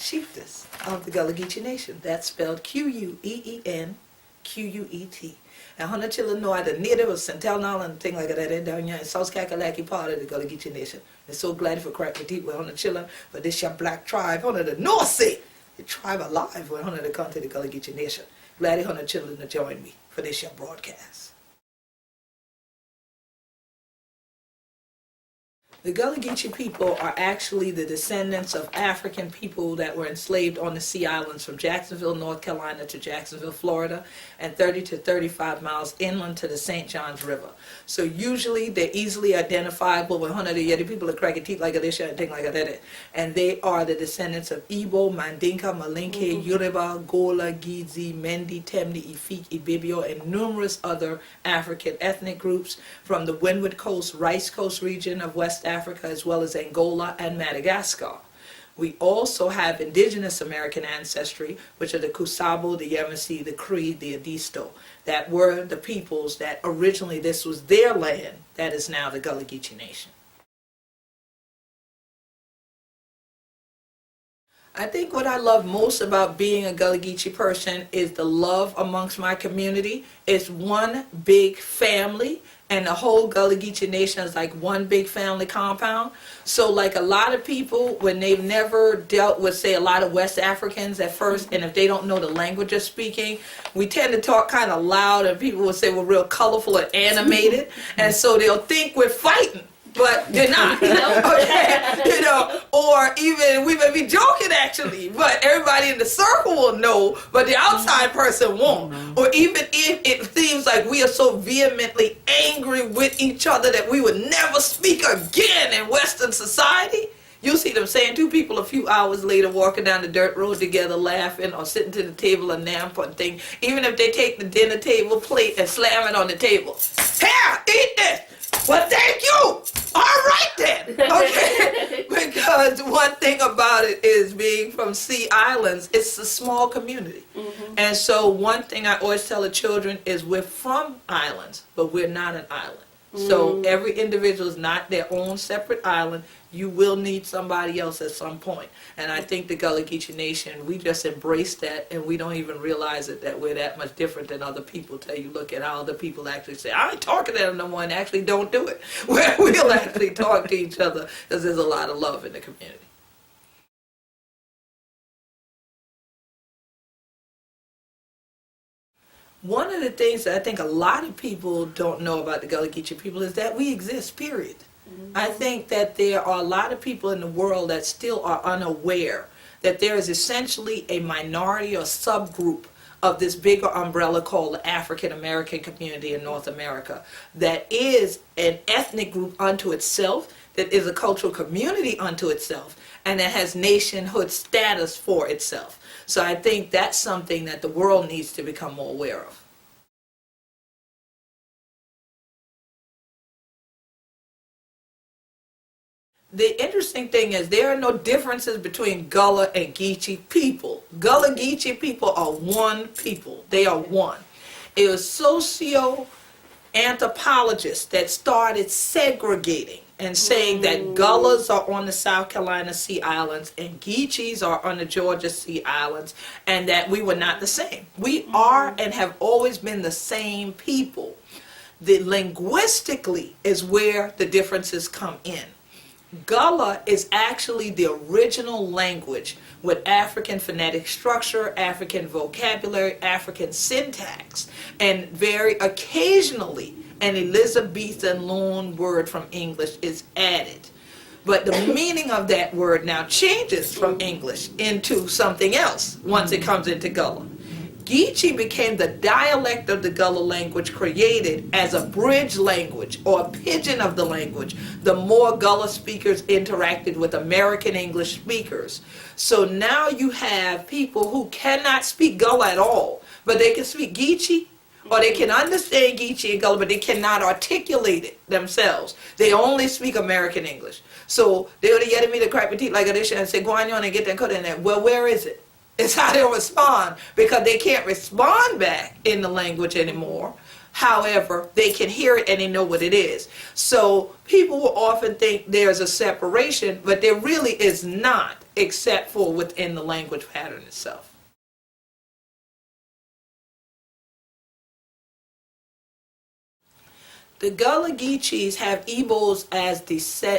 chiefess of the Gullah Geechee Nation. That's spelled Queenquet. And Hana Chilla know the native of Centel and thing like that down here in South Kakalaki part of the Gullah Geechee Nation. They're so glad for crack with with Hana Chilla, but this your black tribe, Hana the North Sea, the tribe alive when Hana to come to the Gullah Geechee Nation. Glad Hana Chilla to join me for this your broadcast. The Gullah Geechee people are actually the descendants of African people that were enslaved on the Sea Islands from Jacksonville, North Carolina to Jacksonville, Florida, and 30 to 35 miles inland to the St. Johns River. So usually they're easily identifiable with one of the people that crack teeth like this and thing like that. And they are the descendants of Igbo, Mandinka, Malinke, Yoruba, Gola, Gizi, Mendi, Temni, Efik, Ibibio, and numerous other African ethnic groups from the Windward Coast, Rice Coast region of West Africa, as well as Angola and Madagascar. We also have indigenous American ancestry, which are the Kusabo, the Yamasee, the Cree, the Adisto, that were the peoples that originally this was their land, that is now the Gullah Geechee Nation. I think what I love most about being a Gullah Geechee person is the love amongst my community. It's one big family, and the whole Gullah Geechee Nation is like one big family compound. So like a lot of people, when they've never dealt with, say, a lot of West Africans at first, and if they don't know the language they're speaking, we tend to talk kind of loud, and people will say we're real colorful and animated, and so they'll think we're fighting. But they're not, okay, or even we may be joking actually, but everybody in the circle will know, but the outside person won't. Or even if it seems like we are so vehemently angry with each other that we would never speak again in Western society, you'll see them saying two people a few hours later walking down the dirt road together laughing or sitting to the table and nap and thing, even if they take the dinner table plate and slam it on the table. Here, eat this. Well, thank you. All right then. Okay. Because one thing about it is being from Sea Islands, it's a small community. And so one thing I always tell the children is we're from islands, but we're not an island. So every individual is not their own separate island. You will need somebody else at some point. And I think the Gullah Geechee Nation, we just embrace that, and we don't even realize it that we're that much different than other people till you look at how other people actually say, I ain't talking to them no more, and actually don't do it. Where we'll actually talk to each other because there's a lot of love in the community. One of the things that I think a lot of people don't know about the Gullah Geechee people is that we exist, period. I think that there are a lot of people in the world that still are unaware that there is essentially a minority or subgroup of this bigger umbrella called the African American community in North America that is an ethnic group unto itself, that is a cultural community unto itself, and that has nationhood status for itself. So I think that's something that the world needs to become more aware of. The interesting thing is there are no differences between Gullah and Geechee people. Gullah Geechee people are one people. They are one. It was socio-anthropologists that started segregating and saying that Gullahs are on the South Carolina Sea Islands and Geechees are on the Georgia Sea Islands, and that we were not the same. We are and have always been the same people. The linguistically is where the differences come in. Gullah is actually the original language with African phonetic structure, African vocabulary, African syntax, and very occasionally an Elizabethan loan word from English is added. But the meaning of that word now changes from English into something else once it comes into Gullah. Geechee became the dialect of the Gullah language created as a bridge language or a pidgin of the language the more Gullah speakers interacted with American English speakers. So now you have people who cannot speak Gullah at all, but they can speak Geechee, or they can understand Geechee and Gullah, but they cannot articulate it themselves. They only speak American English. So they would have yet me to crack my teeth like this and say, go on and get that cut in there. Well, where is it? It's how they'll respond, because they can't respond back in the language anymore. However, they can hear it and they know what it is. So people will often think there's a separation, but there really is not. except for within the language pattern itself. The Gullah Geechees have Igbos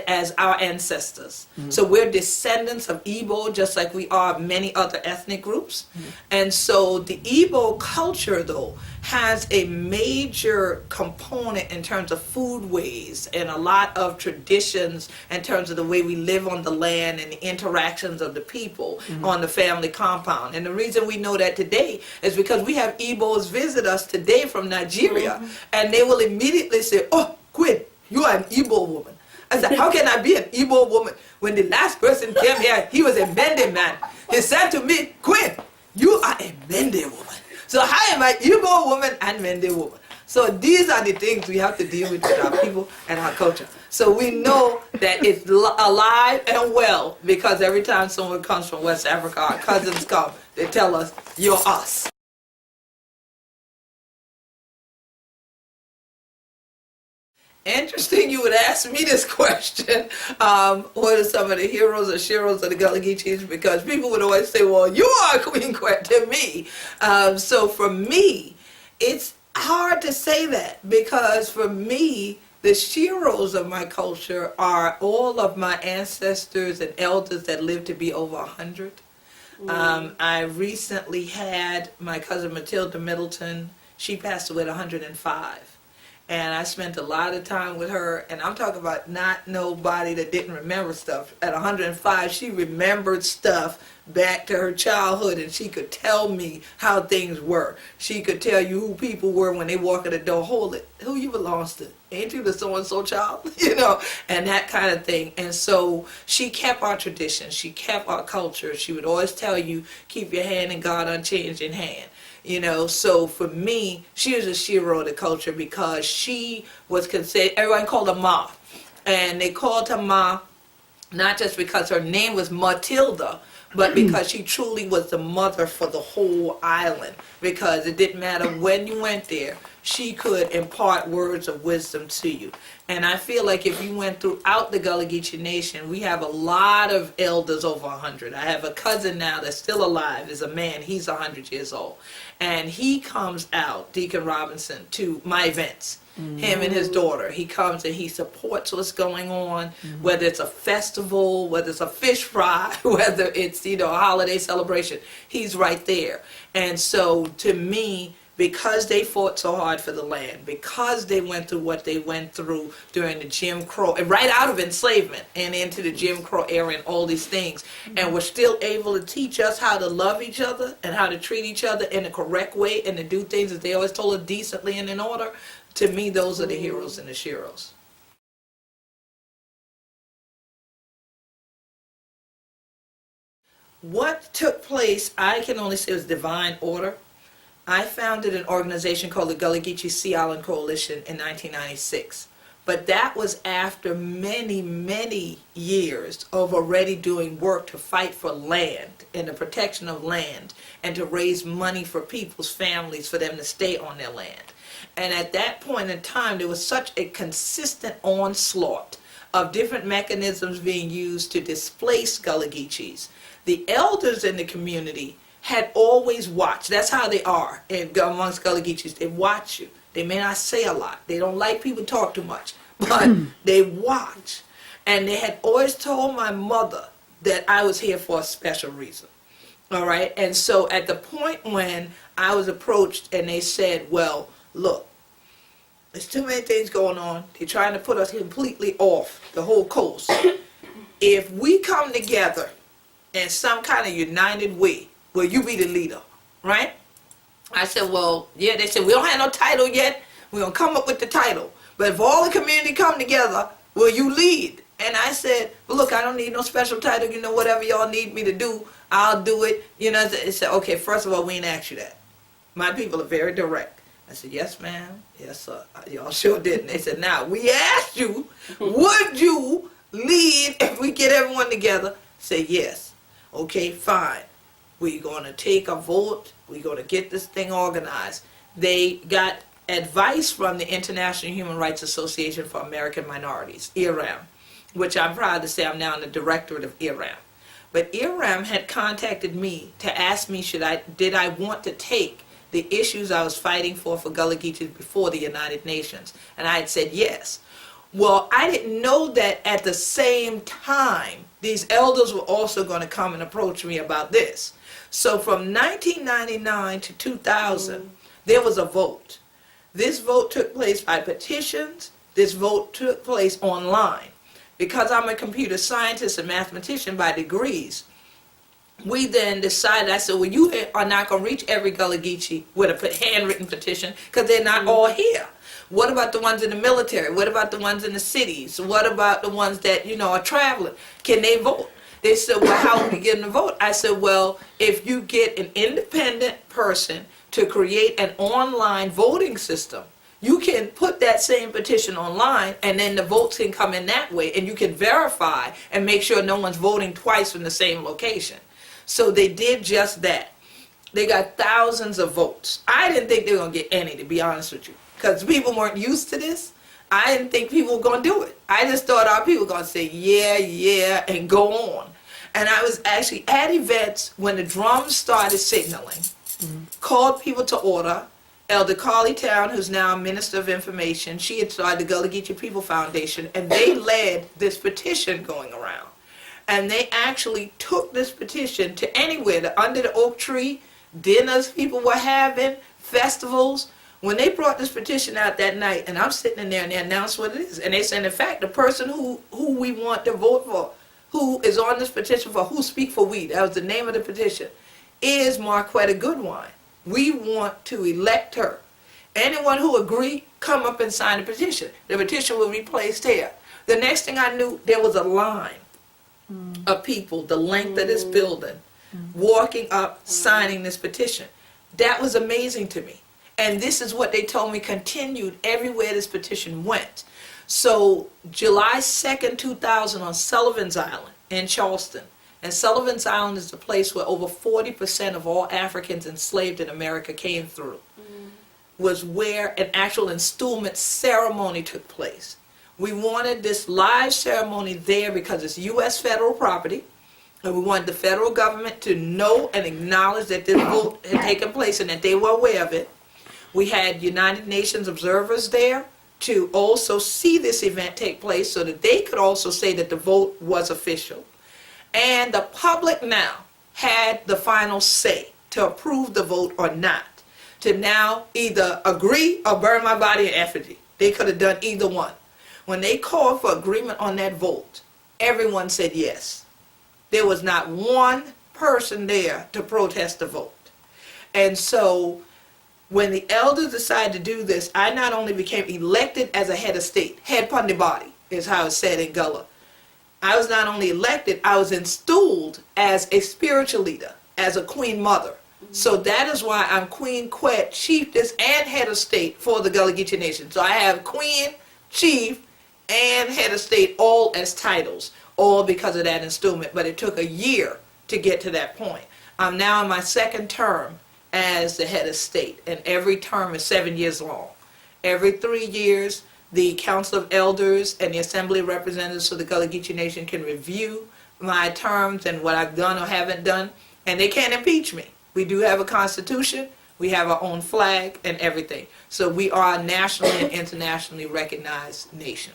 as our ancestors. Mm-hmm. So we're descendants of Igbo, just like we are many other ethnic groups. Mm-hmm. And so the Igbo culture, though, has a major component in terms of foodways and a lot of traditions in terms of the way we live on the land and the interactions of the people mm-hmm. on the family compound. And the reason we know that today is because we have Igbos visit us today from Nigeria, mm-hmm. and they will immediately say, "Oh, Quinn, you are an Igbo woman." I said, "How can I be an Igbo woman when the last person came here, he was a Mende man? He said to me, 'Quinn, you are a Mende woman.' So I am an Igbo woman and Mende woman." So these are the things we have to deal with our people and our culture. So we know that it's alive and well, because every time someone comes from West Africa, our cousins come, they tell us, "You're us." Interesting you would ask me this question. What are some of the heroes or sheroes of the Gullah Geechees? Because people would always say, "Well, you are Queen Quet to me." So for me, it's hard to say that, because for me, the sheroes of my culture are all of my ancestors and elders that lived to be over 100. I recently had my cousin Matilda Middleton. She passed away at 105. And I spent a lot of time with her, and I'm talking about not nobody that didn't remember stuff. At 105, she remembered stuff back to her childhood, and she could tell me how things were. She could tell you who people were when they walk in the door. "Hold it, who you belongs to? Ain't you the so-and-so child?" You know, and that kind of thing. And so she kept our traditions. She kept our culture. She would always tell you, "Keep your hand in God unchanged in hand." You know, so for me, she was a shero of the culture, because she was considered, everyone called her Ma. And they called her Ma not just because her name was Matilda, but because she truly was the mother for the whole island. Because it didn't matter when you went there, she could impart words of wisdom to you. And I feel like if you went throughout the Gullah Geechee Nation, we have a lot of elders over 100. I have a cousin now that's still alive, is a man, he's 100 years old. And he comes out, Deacon Robinson, to my events. Mm-hmm. Him and his daughter. He comes and he supports what's going on, mm-hmm. whether it's a festival, whether it's a fish fry, whether it's, you know, a holiday celebration. He's right there. And so to me, because they fought so hard for the land, because they went through what they went through during the Jim Crow, and right out of enslavement and into the Jim Crow era and all these things, and were still able to teach us how to love each other and how to treat each other in the correct way and to do things that they always told us decently and in order, to me, those are the heroes and the sheroes. What took place, I can only say, was divine order. I founded an organization called the Gullah Geechee Sea Island Coalition in 1996. But that was after many, many years of already doing work to fight for land and the protection of land and to raise money for people's families for them to stay on their land. And at that point in time, there was such a consistent onslaught of different mechanisms being used to displace Gullah Geechees. The elders in the community had always watched. That's how they are amongst Gullah Geechees. They watch you. They may not say a lot. They don't like people talk too much, but they watch. And they had always told my mother that I was here for a special reason. All right? And so at the point when I was approached and they said, "Well, look, there's too many things going on. They're trying to put us completely off the whole coast. If we come together in some kind of united way, will you be the leader?" Right? I said, "Well, yeah." They said, "We don't have no title yet. We're going to come up with the title. But if all the community come together, will you lead?" And I said, "Well, look, I don't need no special title. You know, whatever y'all need me to do, I'll do it." You know, they said, "Okay, first of all, we ain't asked you that." My people are very direct. I said, "Yes, ma'am. Yes, sir." Y'all sure didn't. They said, "Now, we asked you, would you lead if we get everyone together?" Say, "Yes." "Okay, fine. We're going to take a vote. We're going to get this thing organized." They got advice from the International Human Rights Association for American Minorities, IRAM, which I'm proud to say I'm now in the directorate of IRAM. But IRAM had contacted me to ask me did I want to take the issues I was fighting for Gullah Geechees before the United Nations, and I had said yes. Well, I didn't know that at the same time these elders were also going to come and approach me about this. So from 1999 to 2000, there was a vote. This vote took place by petitions. This vote took place online. Because I'm a computer scientist and mathematician by degrees, we then decided, I said, well, you are not going to reach every Gullah Geechee with a handwritten petition because they're not all here. What about the ones in the military? What about the ones in the cities? What about the ones that, are traveling? Can they vote? They said, well, how would we get them to vote? I said, well, if you get an independent person to create an online voting system, you can put that same petition online, and then the votes can come in that way, and you can verify and make sure no one's voting twice from the same location. So they did just that. They got thousands of votes. I didn't think they were going to get any, to be honest with you, because people weren't used to this. I didn't think people were going to do it. I just thought our people were going to say, yeah, and go on. And I was actually at events when the drums started signaling, called people to order. Elder Carly Town, who's now Minister of Information, she had started the Gullah Geechee People Foundation, and they led this petition going around. And they actually took this petition to anywhere, under the oak tree, dinners people were having, festivals. When they brought this petition out that night, and I'm sitting in there and they announced what it is, and they said, in fact, the person who we want to vote for, who is on this petition for Who Speak for We, that was the name of the petition, is Marquetta Goodwine. We want to elect her. Anyone who agree, come up and sign the petition. The petition will be placed here. The next thing I knew, there was a line of people, the length of this building, walking up, signing this petition. That was amazing to me. And this is what they told me continued everywhere this petition went. So July 2nd, 2000 on Sullivan's Island in Charleston, and Sullivan's Island is the place where over 40% of all Africans enslaved in America came through, was where an actual enstillment ceremony took place. We wanted this live ceremony there because it's U.S. federal property, and we wanted the federal government to know and acknowledge that this vote had taken place and that they were aware of it. We had United Nations observers there to also see this event take place so that they could also say that the vote was official. And the public now had the final say to approve the vote or not, to now either agree or burn my body in effigy. They could have done either one. When they called for agreement on that vote, everyone said yes. There was not one person there to protest the vote. And so when the elders decided to do this, I not only became elected as a head of state, head upon the body is how it's said in Gullah. I was not only elected, I was installed as a spiritual leader, as a queen mother. So that is why I'm Queen Quet, chiefess, and head of state for the Gullah Geechee Nation. So I have queen, chief, and head of state all as titles, all because of that installment. But it took a year to get to that point. I'm now in my second term as the head of state, and every term is 7 years long. Every 3 years, the Council of Elders and the Assembly of Representatives for the Gullah Geechee Nation can review my terms and what I've done or haven't done, and they can't impeach me. We do have a constitution, we have our own flag and everything. So we are a nationally and internationally recognized nation.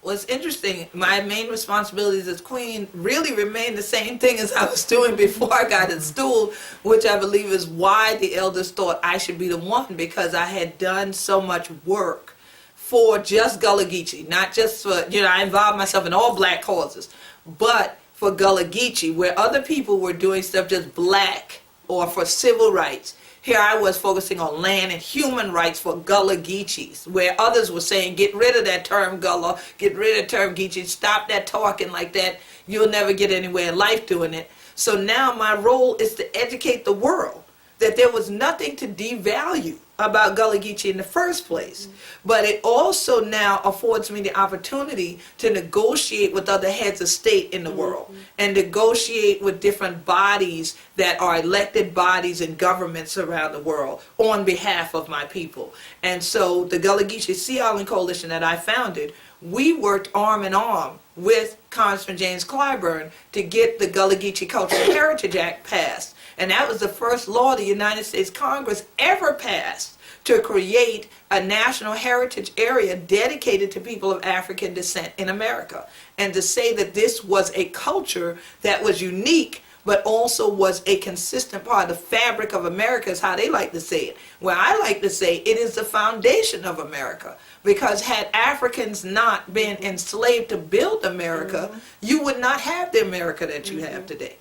Well, it's interesting. My main responsibilities as queen really remain the same thing as I was doing before I got installed, which I believe is why the elders thought I should be the one, because I had done so much work for just Gullah Geechee, not just for, I involved myself in all black causes, but for Gullah Geechee, where other people were doing stuff just black or for civil rights. Here I was focusing on land and human rights for Gullah Geechees, where others were saying, get rid of that term Gullah, get rid of the term Geechee, stop that talking like that, you'll never get anywhere in life doing it. So now my role is to educate the world that there was nothing to devalue about Gullah Geechee in the first place. But it also now affords me the opportunity to negotiate with other heads of state in the world and negotiate with different bodies that are elected bodies and governments around the world on behalf of my people. And so the Gullah Geechee Sea Island Coalition that I founded, we worked arm in arm with Congressman James Clyburn to get the Gullah Geechee Cultural Heritage Act passed. And that was the first law the United States Congress ever passed to create a national heritage area dedicated to people of African descent in America. And to say that this was a culture that was unique, but also was a consistent part of the fabric of America is how they like to say it. Well, I like to say it is the foundation of America. Because had Africans not been enslaved to build America, you would not have the America that you have today.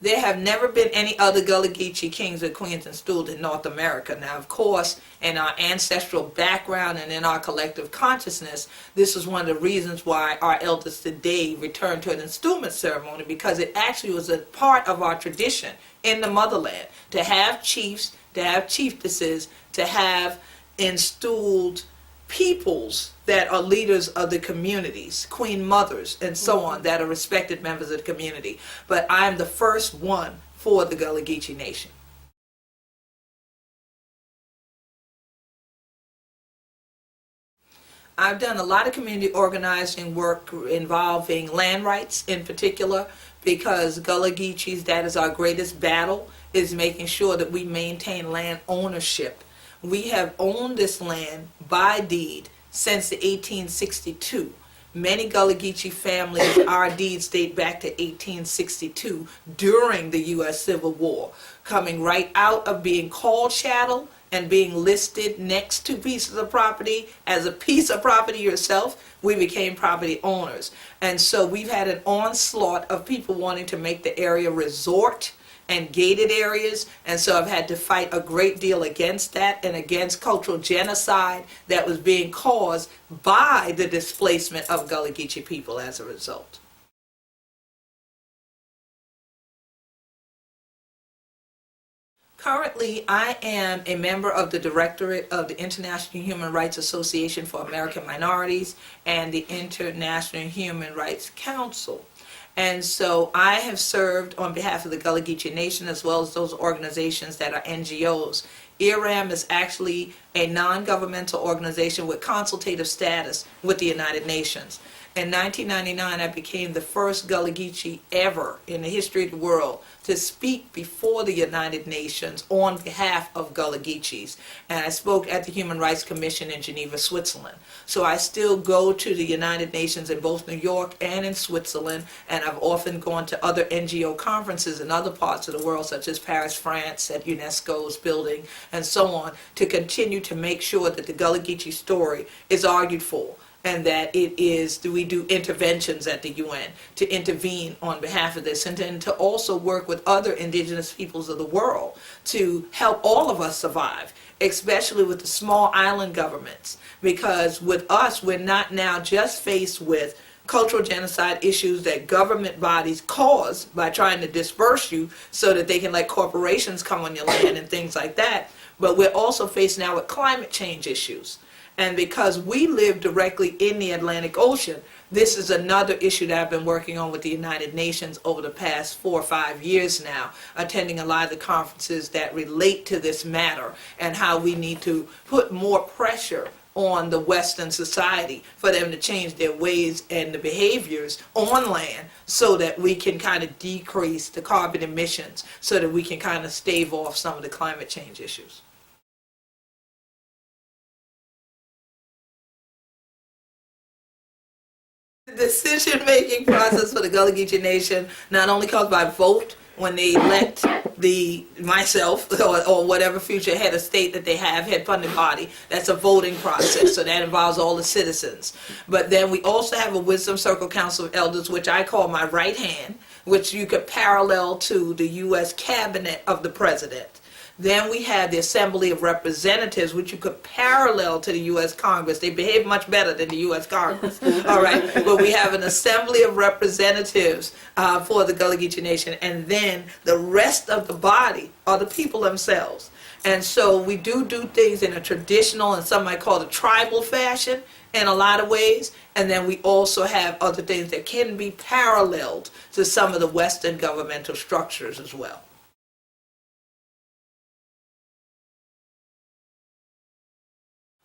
There have never been any other Gullah Geechee kings or queens installed in North America. Now, of course, in our ancestral background and in our collective consciousness, this is one of the reasons why our elders today return to an installment ceremony, because it actually was a part of our tradition in the motherland to have chiefs, to have chieftesses, to have installed peoples that are leaders of the communities, queen mothers and so on, that are respected members of the community. But I am the first one for the Gullah Geechee Nation. I've done a lot of community organizing work involving land rights in particular, because Gullah Geechees, that is our greatest battle, is making sure that we maintain land ownership. We have owned this land by deed since 1862. Many Gullah Geechee families, our deeds date back to 1862 during the U.S. Civil War, coming right out of being called chattel and being listed next to pieces of property as a piece of property yourself. We became property owners. And so we've had an onslaught of people wanting to make the area resort and gated areas, and so I've had to fight a great deal against that and against cultural genocide that was being caused by the displacement of Gullah Geechee people as a result. Currently, I am a member of the Directorate of the International Human Rights Association for American Minorities and the International Human Rights Council. And so I have served on behalf of the Gullah Geechee Nation as well as those organizations that are NGOs. IRAM is actually a non-governmental organization with consultative status with the United Nations. In 1999, I became the first Gullah Geechee ever in the history of the world to speak before the United Nations on behalf of Gullah Geechees. And I spoke at the Human Rights Commission in Geneva, Switzerland. So I still go to the United Nations in both New York and in Switzerland, and I've often gone to other NGO conferences in other parts of the world, such as Paris, France, at UNESCO's building, and so on, to continue to make sure that the Gullah Geechee story is argued for, and that we do interventions at the UN to intervene on behalf of this, and then to also work with other indigenous peoples of the world to help all of us survive, especially with the small island governments. Because with us, we're not now just faced with cultural genocide issues that government bodies cause by trying to disperse you so that they can let corporations come on your land and things like that, but we're also faced now with climate change issues. And because we live directly in the Atlantic Ocean, this is another issue that I've been working on with the United Nations over the past 4 or 5 years now, attending a lot of the conferences that relate to this matter and how we need to put more pressure on the Western society for them to change their ways and the behaviors on land so that we can kind of decrease the carbon emissions, so that we can kind of stave off some of the climate change issues. The decision-making process for the Gullah Geechee Nation not only comes by vote when they elect myself or whatever future head of state that they have, head funding body. That's a voting process, so that involves all the citizens. But then we also have a Wisdom Circle Council of Elders, which I call my right hand, which you could parallel to the U.S. Cabinet of the President. Then we have the Assembly of Representatives, which you could parallel to the U.S. Congress. They behave much better than the U.S. Congress, all right? But we have an Assembly of Representatives for the Gullah Geechee Nation, and then the rest of the body are the people themselves. And so we do things in a traditional, and some might call it a tribal fashion in a lot of ways, and then we also have other things that can be paralleled to some of the Western governmental structures as well.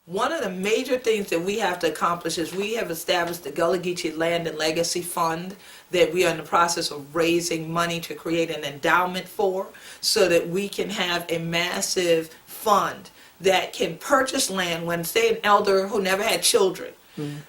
One of the major things that we have to accomplish is we have established the Gullah Geechee Land and Legacy Fund that we are in the process of raising money to create an endowment for, so that we can have a massive fund that can purchase land when, say, an elder who never had children,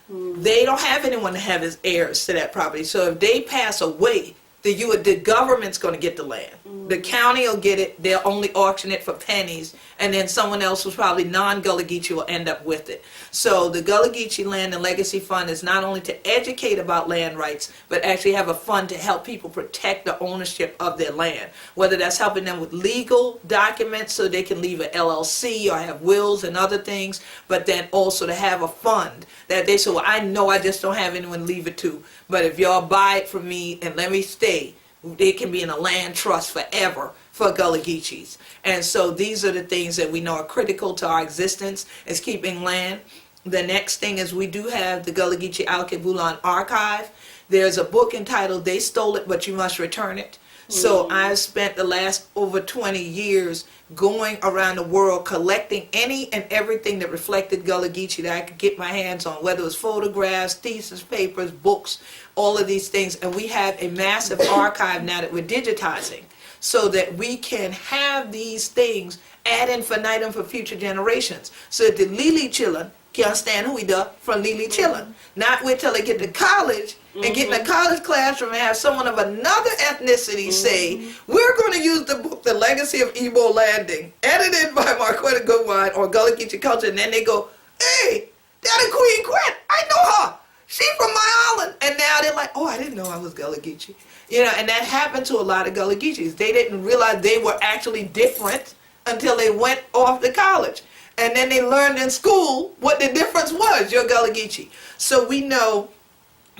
they don't have anyone to have as heirs to that property. So if they pass away, the government's going to get the land. The county will get it. They'll only auction it for pennies, and then someone else who's probably non-Gullah Geechee will end up with it. So the Gullah Geechee Land and Legacy Fund is not only to educate about land rights, but actually have a fund to help people protect the ownership of their land. Whether that's helping them with legal documents so they can leave an LLC or have wills and other things, but then also to have a fund that they say, well, I know I just don't have anyone to leave it to, but if y'all buy it from me and let me stay, they can be in a land trust forever for Gullah Geechees. And so these are the things that we know are critical to our existence, is keeping land. The next thing is we do have the Gullah Geechee Alkebulan Archive. There's a book entitled They Stole It, But You Must Return It. So I've spent the last over 20 years going around the world collecting any and everything that reflected Gullah Geechee that I could get my hands on, whether it was photographs, thesis papers, books, all of these things. And we have a massive archive now that we're digitizing, so that we can have these things ad infinitum for future generations, so that the Lili children can understand who we are from Lili children. Not wait till they get to college and get in a college classroom and have someone of another ethnicity say, we're going to use the book, The Legacy of Igbo Landing, edited by Marquetta Goodwine or Gullah Geechee Culture, and then they go, hey, that Queen Quet, I know her. She from my island. And now they're like, oh, I didn't know I was Gullah Geechee. You know, and that happened to a lot of Gullah Geechees. They didn't realize they were actually different until they went off to college. And then they learned in school what the difference was. You're Gullah Geechee. So we know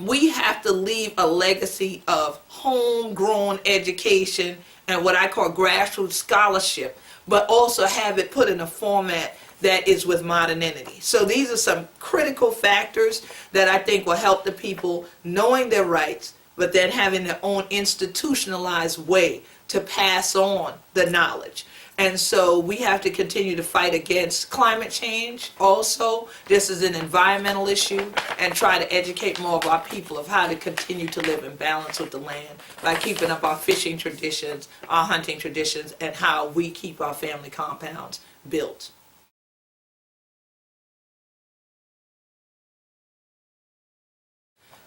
we have to leave a legacy of homegrown education and what I call grassroots scholarship, but also have it put in a format that is with modernity. So these are some critical factors that I think will help the people knowing their rights, but then having their own institutionalized way to pass on the knowledge. And so we have to continue to fight against climate change also. This is an environmental issue, and try to educate more of our people of how to continue to live in balance with the land by keeping up our fishing traditions, our hunting traditions, and how we keep our family compounds built.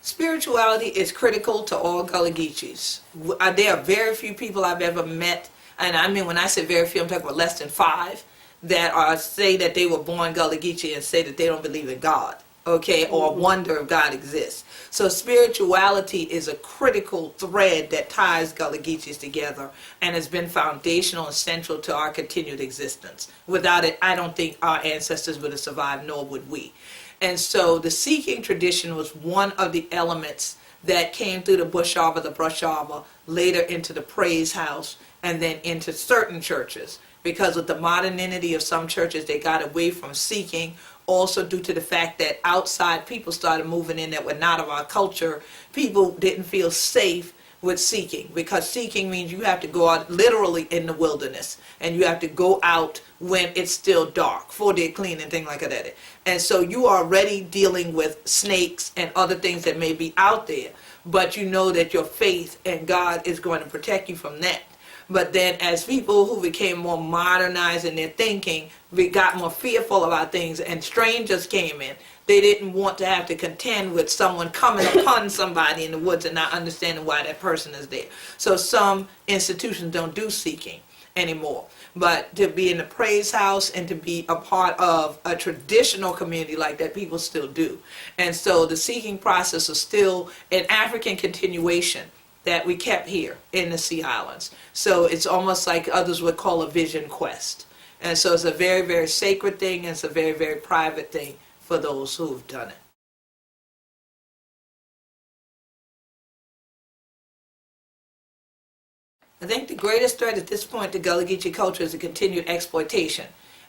Spirituality is critical to all Gullah Geechees. There are very few people I've ever met, and I mean when I say very few, I'm talking about less than 5, that say that they were born Gullah Geechee and say that they don't believe in God, okay, or wonder if God exists. So spirituality is a critical thread that ties Gullah Geechees together and has been foundational and central to our continued existence. Without it, I don't think our ancestors would have survived, nor would we. And so the seeking tradition was one of the elements that came through the Bush Arbor, the Brush Arbor, later into the Praise House, and then into certain churches. Because of the modernity of some churches, they got away from seeking, also due to the fact that outside people started moving in that were not of our culture. People didn't feel safe with seeking, because seeking means you have to go out literally in the wilderness, and you have to go out when it's still dark, for they're clean and things like that. And so you are already dealing with snakes and other things that may be out there, but you know that your faith and God is going to protect you from that. But then as people who became more modernized in their thinking, we got more fearful about things, and strangers came in. They didn't want to have to contend with someone coming upon somebody in the woods and not understanding why that person is there. So some institutions don't do seeking anymore. But to be in the Praise House and to be a part of a traditional community like that, people still do. And so the seeking process is still an African continuation that we kept here in the Sea Islands. So it's almost like others would call a vision quest. And so it's a very, very sacred thing, and it's a very, very private thing for those who've done it. I think the greatest threat at this point to Gullah Geechee culture is the continued exploitation.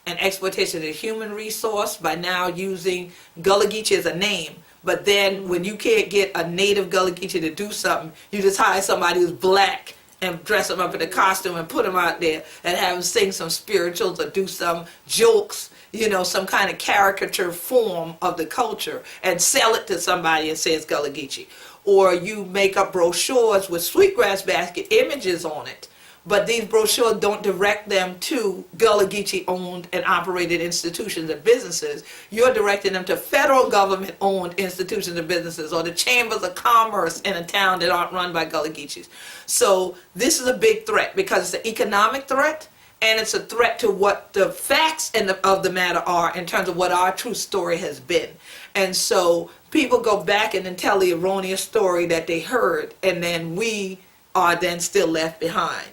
And exploitation of the human resource by now using Gullah Geechee as a name. But then when you can't get a native Gullah Geechee to do something, you just hire somebody who's black and dress them up in a costume and put them out there and have them sing some spirituals or do some jokes, you know, some kind of caricature form of the culture and sell it to somebody and say it's Gullah Geechee. Or you make up brochures with Sweetgrass Basket images on it, but these brochures don't direct them to Gullah Geechee owned and operated institutions and businesses. You're directing them to federal government owned institutions and businesses, or the chambers of commerce in a town that aren't run by Gullah Geechees. So this is a big threat because it's an economic threat, and it's a threat to what the facts of the matter are in terms of what our true story has been. And so people go back and then tell the erroneous story that they heard, and then we are then still left behind.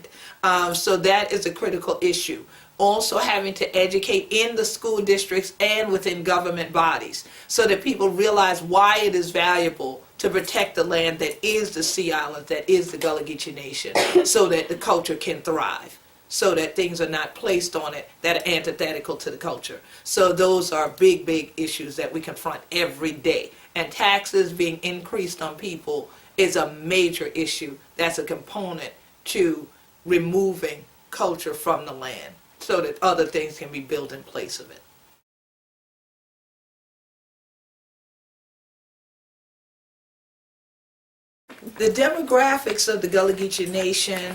So that is a critical issue. Also having to educate in the school districts and within government bodies so that people realize why it is valuable to protect the land that is the Sea Islands, that is the Gullah Geechee Nation, so that the culture can thrive, so that things are not placed on it that are antithetical to the culture. So those are big, big issues that we confront every day. And taxes being increased on people is a major issue. That's a component to removing culture from the land so that other things can be built in place of it. The demographics of the Gullah Geechee Nation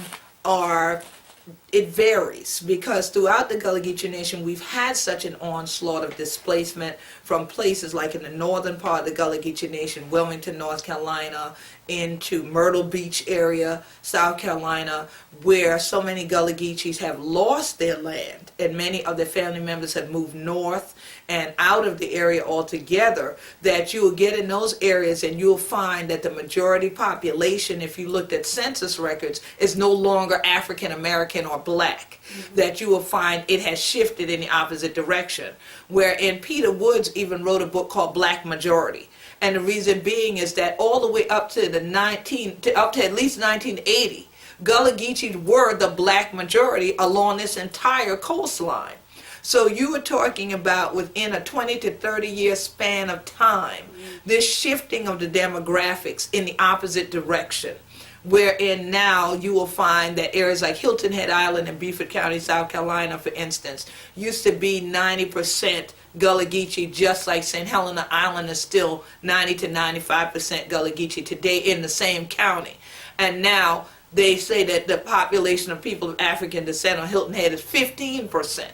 it varies because throughout the Gullah Geechee Nation we've had such an onslaught of displacement from places like in the northern part of the Gullah Geechee Nation, Wilmington, North Carolina, into Myrtle Beach area, South Carolina, where so many Gullah Geechees have lost their land and many of their family members have moved north and out of the area altogether, that you will get in those areas and you'll find that the majority population, if you looked at census records, is no longer African American or black. That you will find it has shifted in the opposite direction. Wherein Peter Woods even wrote a book called Black Majority. And the reason being is that all the way up to up to at least 1980, Gullah Geechees were the black majority along this entire coastline. So you were talking about within a 20 to 30 year span of time, this shifting of the demographics in the opposite direction. Wherein now you will find that areas like Hilton Head Island in Beaufort County, South Carolina, for instance, used to be 90% Gullah Geechee, just like St. Helena Island is still 90 to 95% Gullah Geechee today in the same county. And now they say that the population of people of African descent on Hilton Head is 15%.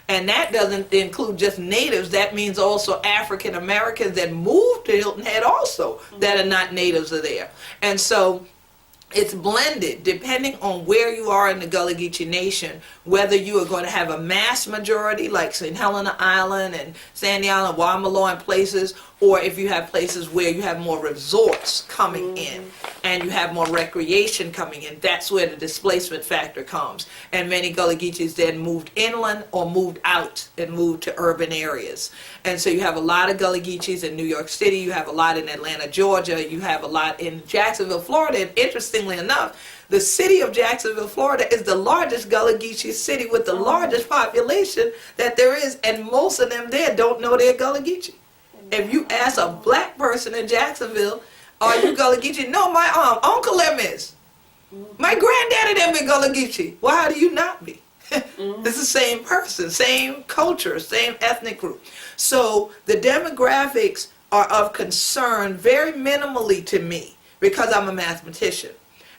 And that doesn't include just natives. That means also African Americans that moved to Hilton Head also that are not natives are there. And so it's blended depending on where you are in the Gullah Geechee Nation, whether you are going to have a mass majority like St. Helena Island and Sandy Island, Wamalo and places, or if you have places where you have more resorts coming in and you have more recreation coming in. That's where the displacement factor comes. And many Gullah Geechees then moved inland or moved out and moved to urban areas. And so you have a lot of Gullah Geechees in New York City, you have a lot in Atlanta, Georgia, you have a lot in Jacksonville, Florida. And interestingly enough, the city of Jacksonville, Florida is the largest Gullah Geechee city with the largest population that there is, and most of them there don't know they're Gullah Geechee. If you ask a black person in Jacksonville, are you Gullah Geechee? No, my uncle them is. My granddaddy them be Gullah Geechee. Well, how do you not be? It's the same person, same culture, same ethnic group. So the demographics are of concern very minimally to me because I'm a mathematician.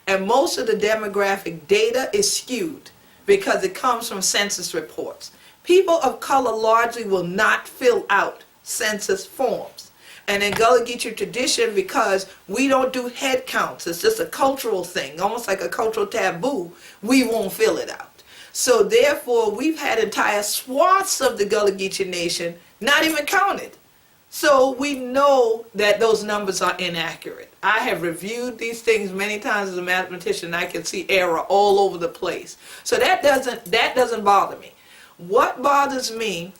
And most of the demographic data is skewed because it comes from census reports. People of color largely will not fill out census forms. And in Gullah Geechee tradition, because we don't do head counts, it's just a cultural thing, almost like a cultural taboo, we won't fill it out. So therefore, we've had entire swaths of the Gullah Geechee Nation not even counted. So we know that those numbers are inaccurate. I have reviewed these things many times as a mathematician. I can see error all over the place. So that doesn't bother me. What bothers me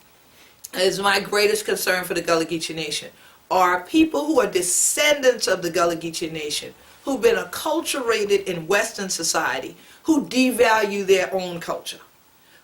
is my greatest concern for the Gullah Geechee Nation are people who are descendants of the Gullah Geechee Nation, who've been acculturated in Western society, who devalue their own culture,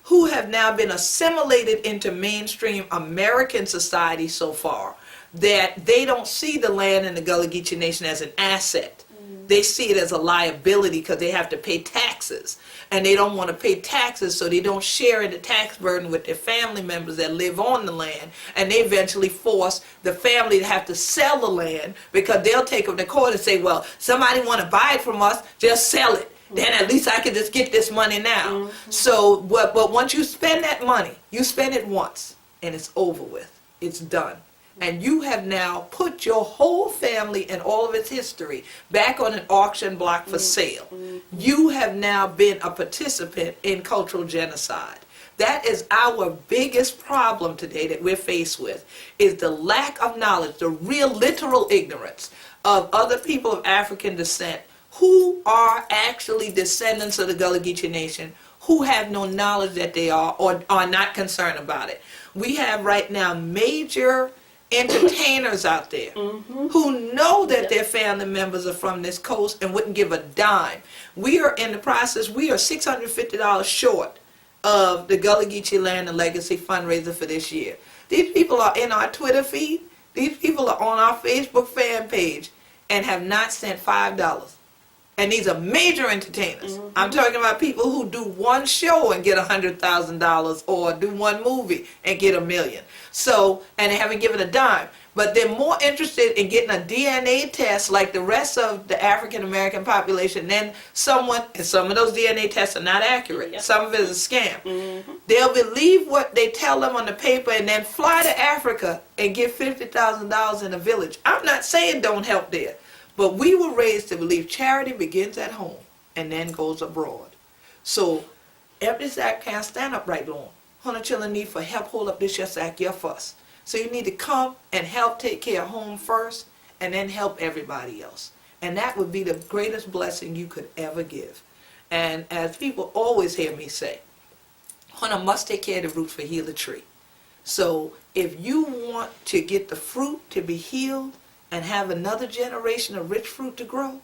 who have now been assimilated into mainstream American society so far that they don't see the land in the Gullah Geechee Nation as an asset. They see it as a liability because they have to pay taxes. And they don't want to pay taxes, so they don't share in the tax burden with their family members that live on the land. And they eventually force the family to have to sell the land because they'll take them to court and say, well, somebody want to buy it from us, just sell it. Then at least I can just get this money now. So, but once you spend that money, you spend it once, and it's over with. It's done. And you have now put your whole family and all of its history back on an auction block for sale. You have now been a participant in cultural genocide. That is our biggest problem today that we're faced with, is the lack of knowledge, the real literal ignorance of other people of African descent who are actually descendants of the Gullah Geechee Nation, who have no knowledge that they are or are not concerned about it. We have right now major entertainers out there who know that their family members are from this coast and wouldn't give a dime. We are in the process, we are $650 short of the Gullah Geechee Land and Legacy fundraiser for this year. These people are in our Twitter feed, these people are on our Facebook fan page and have not sent $5. And these are major entertainers. I'm talking about people who do one show and get $100,000 or do one movie and get $1 million. So, and they haven't given a dime. But they're more interested in getting a DNA test like the rest of the African American population than someone, and some of those DNA tests are not accurate. Some of it is a scam. They'll believe what they tell them on the paper and then fly to Africa and get $50,000 in a village. I'm not saying don't help there. But we were raised to believe charity begins at home and then goes abroad. So if this act can't stand up right long, Hunter children need for help hold up this just act your fuss. So you need to come and help take care of home first and then help everybody else. And that would be the greatest blessing you could ever give. And as people always hear me say, Hunter must take care of the roots for heal the tree. So if you want to get the fruit to be healed, and have another generation of rich fruit to grow,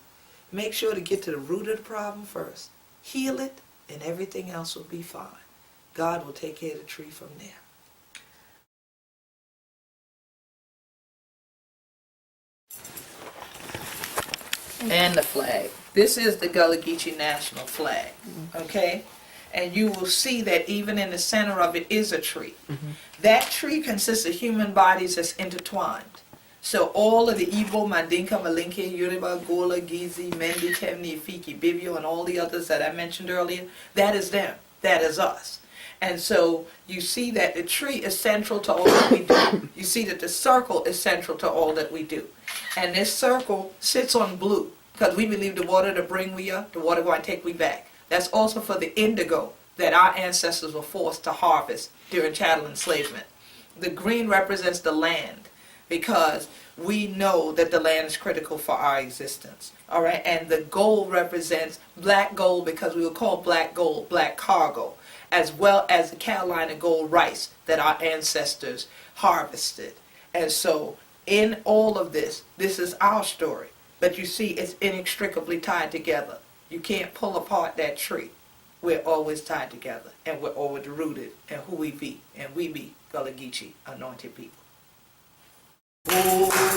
make sure to get to the root of the problem first. Heal it, and everything else will be fine. God will take care of the tree from there. And the flag. This is the Gullah Geechee national flag, okay? And you will see that even in the center of it is a tree. That tree consists of human bodies that's intertwined. So all of the Igbo, Mandinka, Malinke, Yoruba, Gola, Gizi, Mendi, Temni, Ifiki, Bibio, and all the others that I mentioned earlier, that is them. That is us. And so you see that the tree is central to all that we do. You see that the circle is central to all that we do. And this circle sits on blue because we believe the water to bring we up, the water going to take we back. That's also for the indigo that our ancestors were forced to harvest during chattel enslavement. The green represents the land, because we know that the land is critical for our existence. All right, and the gold represents black gold because we will call black gold black cargo, as well as the Carolina gold rice that our ancestors harvested. And so in all of this, this is our story. But you see, it's inextricably tied together. You can't pull apart that tree. We're always tied together, and we're always rooted in who we be, and we be Gullah Geechee anointed people. Oh.